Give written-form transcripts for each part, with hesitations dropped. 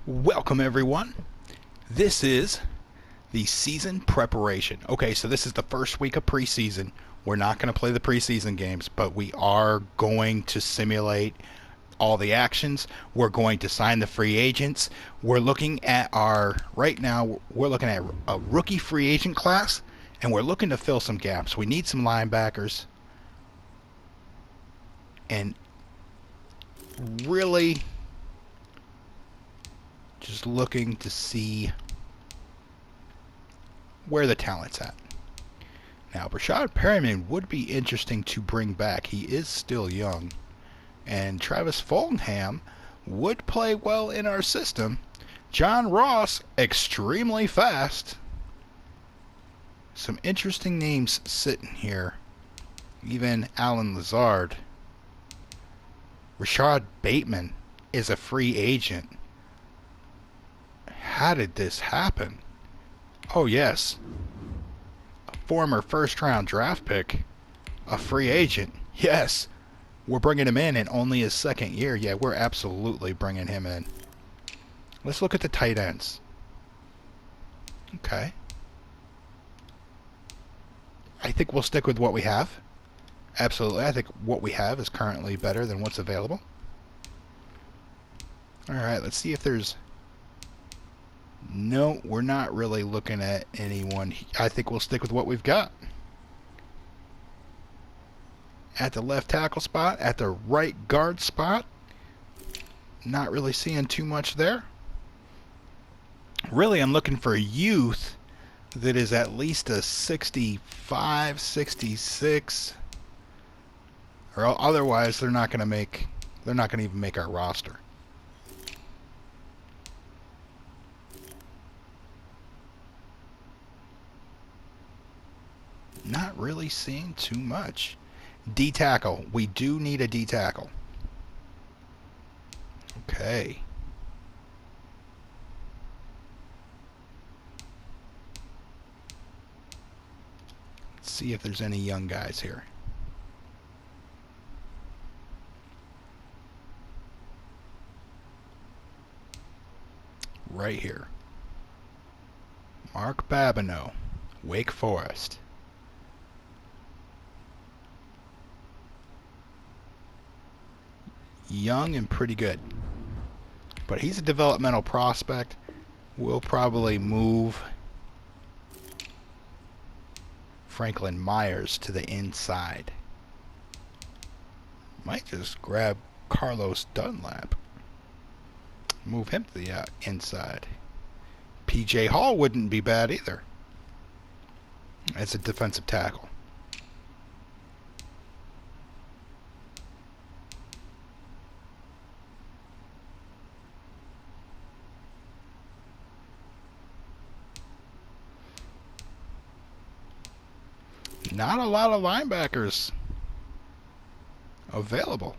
Welcome, everyone. This is the season preparation. Okay, so this is the first week of preseason. We're not going to play the preseason games, but we are going to simulate all the actions. We're going to sign the free agents. Right now, we're looking at a rookie free agent class, and we're looking to fill some gaps. We need some linebackers, and really just looking to see where the talent's at. Now, Rashad Bateman would be interesting to bring back. He is still young. And Travis Fulgham would play well in our system. John Ross, extremely fast. Some interesting names sitting here. Even Alan Lazard. Rashad Bateman is a free agent. How did this happen? Oh, yes. A former first-round draft pick. A free agent. Yes. We're bringing him in only his second year. Yeah, we're absolutely bringing him in. Let's look at the tight ends. Okay. I think we'll stick with what we have. Absolutely. I think what we have is currently better than what's available. Alright, let's see if there's... No, we're not really looking at anyone. I think we'll stick with what we've got. At the left tackle spot, at the right guard spot, not really seeing too much there. Really, I'm looking for youth that is at least a 65, 66, or otherwise they're not going to even make our roster. Not really seeing too much. D tackle. We do need a D tackle. Okay. Let's see if there's any young guys here. Right here. Mark Babineau, Wake Forest. Young and pretty good. But he's a developmental prospect. We'll probably move Franklin Myers to the inside. Might just grab Carlos Dunlap. Move him to the inside. PJ Hall wouldn't be bad either as a defensive tackle. Not a lot of linebackers available.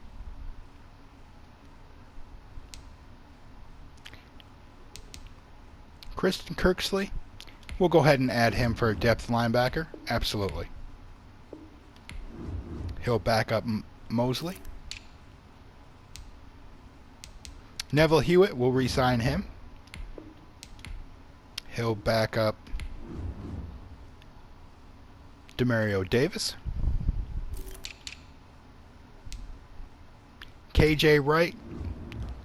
Christian Kirksley, we'll go ahead and add him for a depth linebacker. Absolutely. He'll back up Mosley. Neville Hewitt, we'll re-sign him. He'll back up Demario Davis. KJ Wright,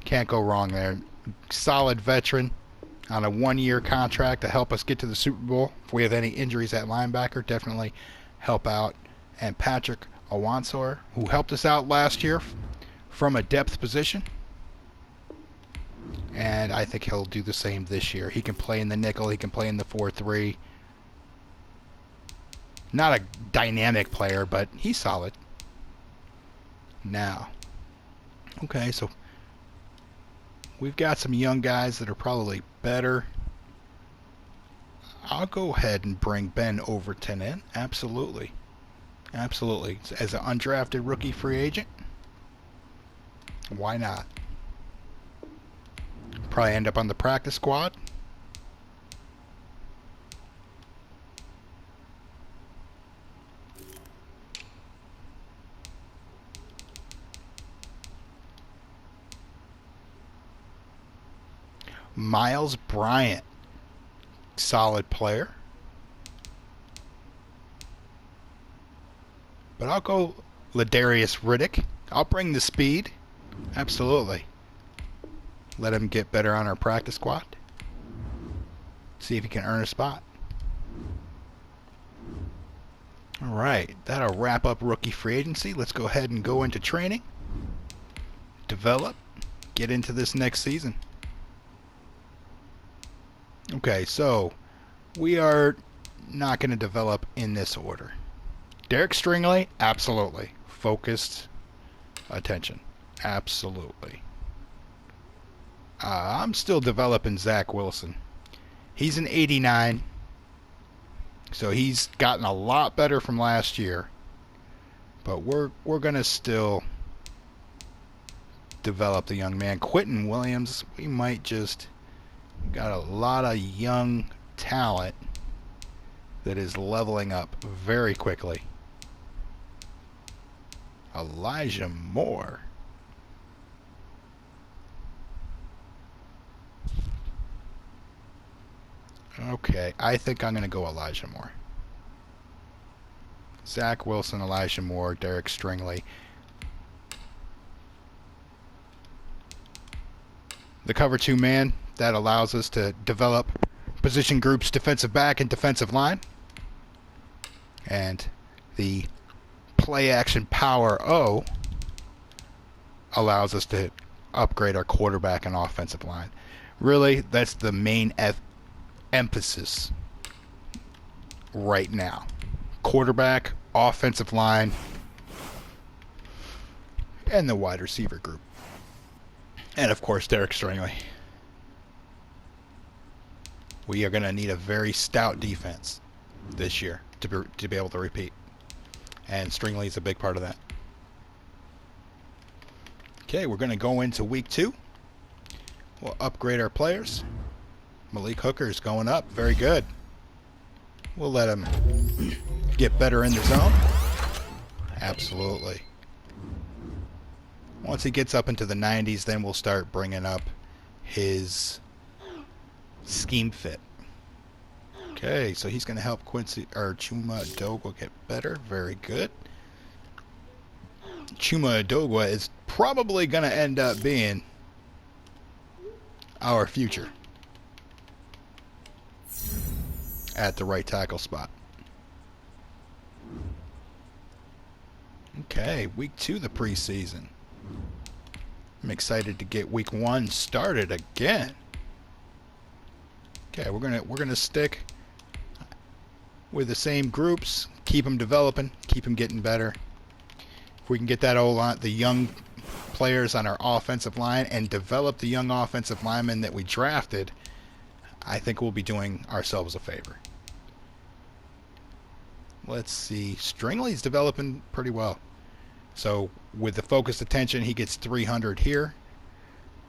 can't go wrong there. Solid veteran on a one-year contract to help us get to the Super Bowl. If we have any injuries at linebacker, definitely help out. And Patrick Awansor, who helped us out last year from a depth position. And I think he'll do the same this year. He can play in the nickel. He can play in the 4-3. Not a dynamic player, but he's solid. Now, okay, so we've got some young guys that are probably better. I'll go ahead and bring Ben Overton in. Absolutely. Absolutely. As an undrafted rookie free agent, why not? Probably end up on the practice squad. Miles Bryant, solid player. But I'll go Ladarius Riddick. I'll bring the speed. Absolutely. Let him get better on our practice squad. See if he can earn a spot. All right, that'll wrap up rookie free agency. Let's go ahead and go into training. Develop. Get into this next season. Okay, so we are not going to develop in this order. Derek Stringley, absolutely. Focused attention. Absolutely. I'm still developing Zach Wilson. He's an 89. So he's gotten a lot better from last year. But we're going to still develop the young man. Quentin Williams, we might just got a lot of young talent that is leveling up very quickly. Elijah Moore. Okay, I think I'm going to go Elijah Moore. Zach Wilson, Elijah Moore, Derek Stringley. The cover 2 man, that allows us to develop position groups defensive back and defensive line. And the play action power O allows us to upgrade our quarterback and offensive line. Really, that's the main emphasis right now. Quarterback, offensive line, and the wide receiver group. And of course, Derek Stringley. We are going to need a very stout defense this year to be able to repeat. And Stringley is a big part of that. Okay, we're going to go into week 2. We'll upgrade our players. Malik Hooker is going up. Very good. We'll let him get better in the zone. Absolutely. Once he gets up into the 90s, then we'll start bringing up his scheme fit. Okay, so he's going to help Chuma Adogwa get better. Very good. Chuma Adogwa is probably going to end up being our future at the right tackle spot. Okay, week 2 the preseason. I'm excited to get week 1 started again. Okay, we're gonna stick with the same groups, keep them developing, keep them getting better. If we can get that the young players on our offensive line and develop the young offensive linemen that we drafted, I think we'll be doing ourselves a favor. Let's see. Stringley's developing pretty well. So with the focused attention, he gets 300 here.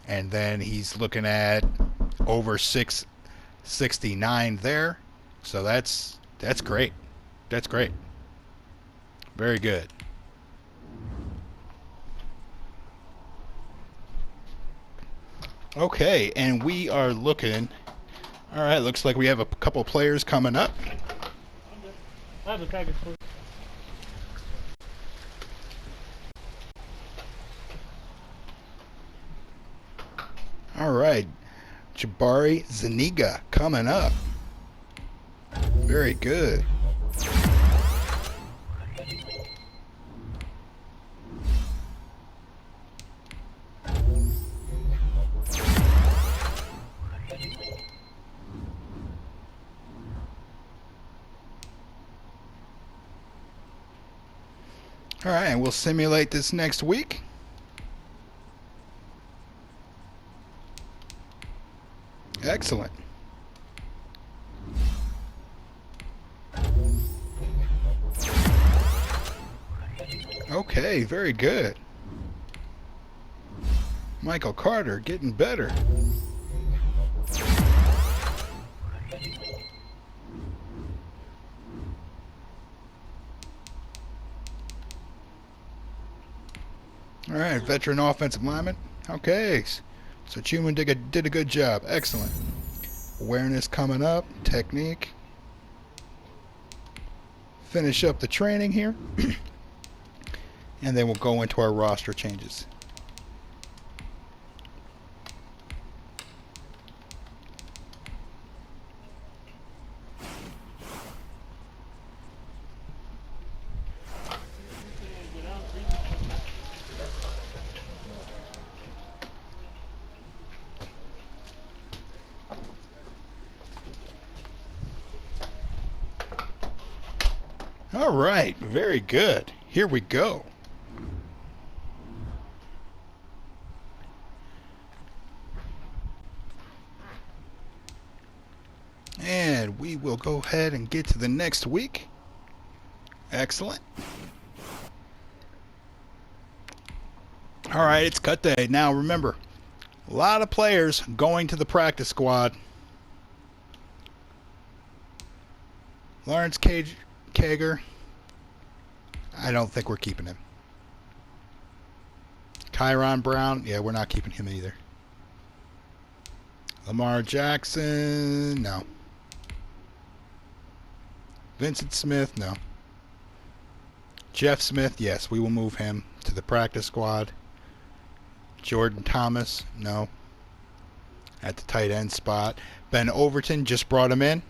And then he's looking at over 669 there. So that's great. That's great. Very good. Okay, and we are looking. All right, looks like we have a couple players coming up. I have a package for you. All right, Jabari Zuniga coming up. Very good. All right, and we'll simulate this next week. Excellent. Okay, very good. Michael Carter getting better. All right, veteran offensive lineman. Okay, So Chuman did a good job. Excellent. Awareness coming up. Technique. Finish up the training here. And then we'll go into our roster changes. All right, very good. Here we go. And we will go ahead and get to the next week. Excellent. All right, it's cut day. Now remember, a lot of players going to the practice squad. Lawrence Kager, I don't think we're keeping him. Kyron Brown, yeah, we're not keeping him either. Lamar Jackson, no. Vincent Smith, no. Jeff Smith, yes, we will move him to the practice squad. Jordan Thomas, no. At the tight end spot. Ben Overton, just brought him in.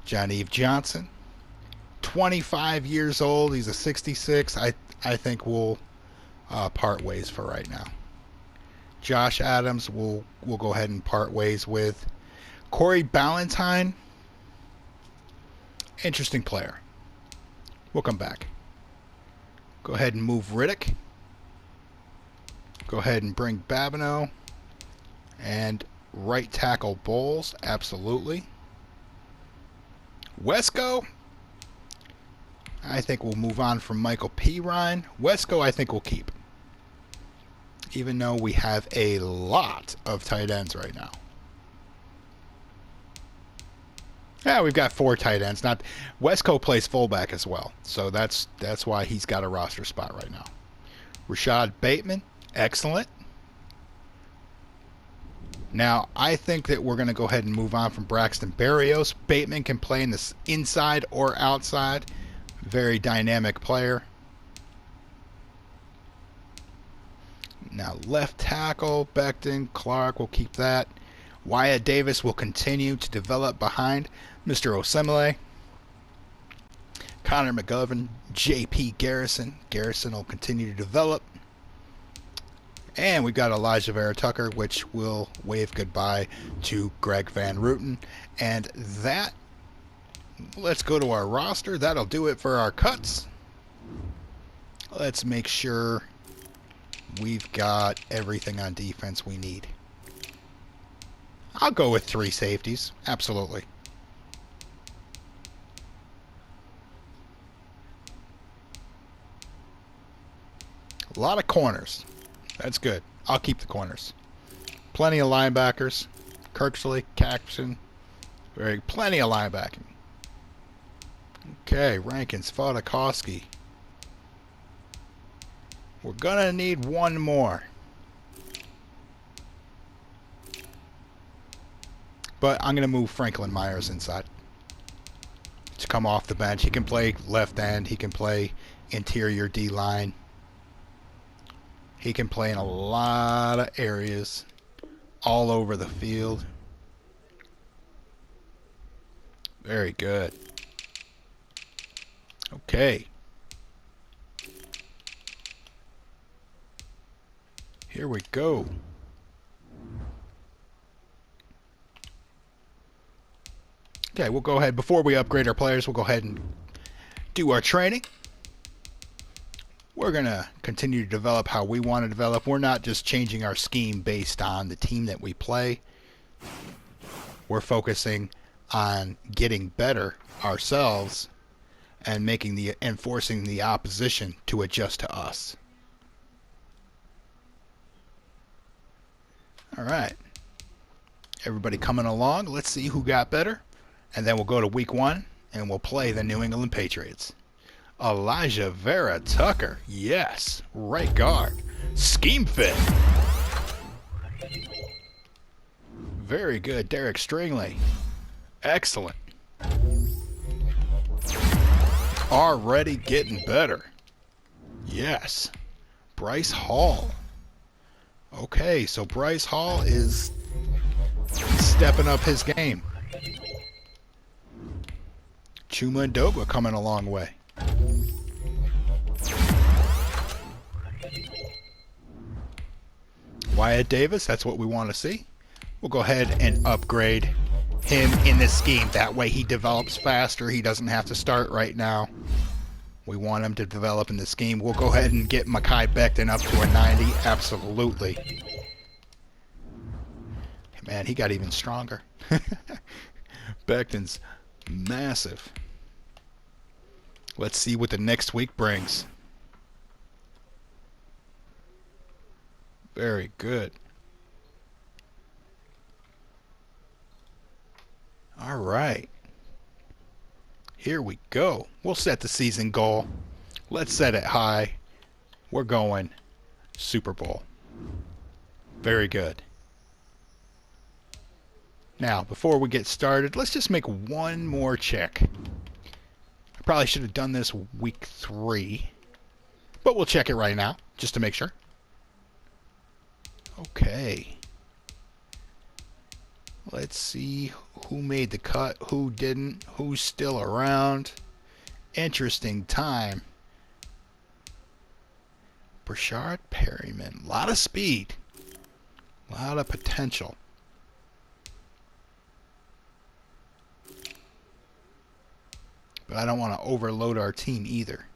John Eve Johnson, 25 years old. He's a 66. I think we'll part ways for right now. Josh Adams, we'll go ahead and part ways with. Corey Ballantyne, interesting player. We'll come back. Go ahead and move Riddick. Go ahead and bring Babineau. And right tackle Bowles, absolutely. Wesco, I think we'll move on from Michael P. Ryan. Wesco, I think we'll keep. Even though we have a lot of tight ends right now. Yeah, we've got 4 tight ends. Not Wesco plays fullback as well, so that's why he's got a roster spot right now. Rashad Bateman, excellent. Now, I think that we're going to go ahead and move on from Braxton Berrios. Bateman can play in the inside or outside. Very dynamic player. Now, left tackle, Becton, Clark, we'll keep that. Wyatt Davis will continue to develop behind Mr. Osemele. Connor McGovern, J.P. Garrison. Garrison will continue to develop. And we've got Elijah Vera Tucker, which will wave goodbye to Greg Van Rooten. And that, let's go to our roster. That'll do it for our cuts. Let's make sure we've got everything on defense we need. I'll go with 3 safeties. Absolutely. A lot of corners. That's good. I'll keep the corners. Plenty of linebackers. Kirksley, Caxton. Plenty of linebacking. Okay, Rankins, Fodakowski. We're going to need one more. But I'm going to move Franklin Myers inside to come off the bench. He can play left end. He can play interior D-line. He can play in a lot of areas all over the field. Very good. Okay. Here we go. Okay, we'll go ahead. Before we upgrade our players, we'll go ahead and do our training. We're going to continue to develop how we want to develop. We're not just changing our scheme based on the team that we play. We're focusing on getting better ourselves and forcing the opposition to adjust to us. All right. Everybody coming along. Let's see who got better. And then we'll go to week 1 and we'll play the New England Patriots. Elijah Vera Tucker. Yes. Right guard. Scheme fit. Very good, Derek Stringley. Excellent. Already getting better. Yes. Bryce Hall. Okay, so Bryce Hall is stepping up his game. Chuma and Dogwa coming a long way. Wyatt Davis, that's what we want to see. We'll go ahead and upgrade him in this scheme. That way he develops faster. He doesn't have to start right now. We want him to develop in the scheme. We'll go ahead and get Mekhi Becton up to a 90. Absolutely. Man, he got even stronger. Becton's massive. Let's see what the next week brings. Very good. All right. Here we go. We'll set the season goal. Let's set it high. We're going Super Bowl. Very good. Now, before we get started, let's just make one more check. I probably should have done this week 3, but we'll check it right now, just to make sure. Okay. Let's see who made the cut, who didn't, who's still around. Interesting time. Rashad Bateman. A lot of speed. A lot of potential. But I don't want to overload our team either.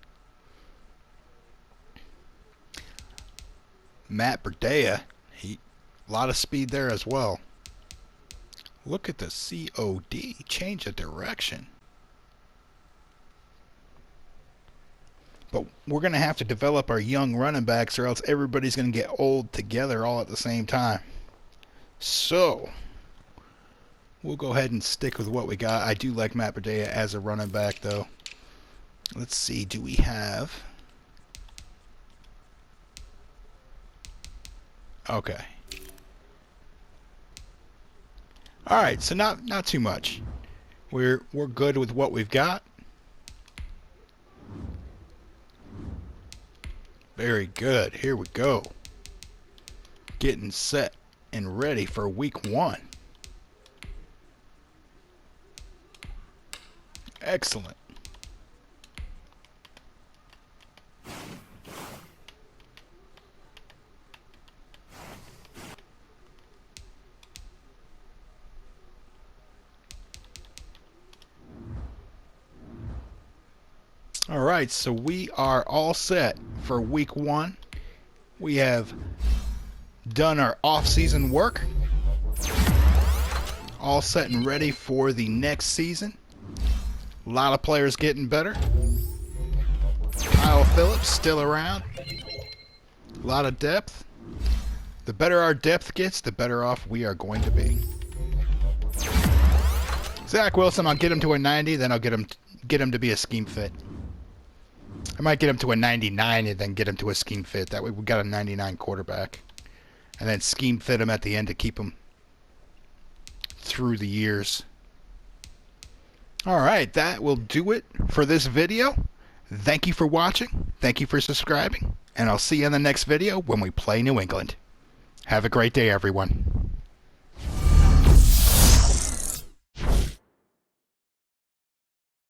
Matt Berdea. A lot of speed there as well. Look at the COD. Change of direction. But we're going to have to develop our young running backs or else everybody's going to get old together all at the same time. So, we'll go ahead and stick with what we got. I do like Matt Berdea as a running back, though. Let's see. Do we have... Okay. All right, so not too much. We're good with what we've got. Very good. Here we go. Getting set and ready for week 1. Excellent. All right, so we are all set for week 1. We have done our off-season work. All set and ready for the next season. A lot of players getting better. Kyle Phillips still around. A lot of depth. The better our depth gets, the better off we are going to be. Zach Wilson, I'll get him to a 90, then I'll get him to be a scheme fit. I might get him to a 99 and then get him to a scheme fit. That way we got a 99 quarterback. And then scheme fit him at the end to keep him through the years. All right, that will do it for this video. Thank you for watching. Thank you for subscribing. And I'll see you in the next video when we play New England. Have a great day, everyone.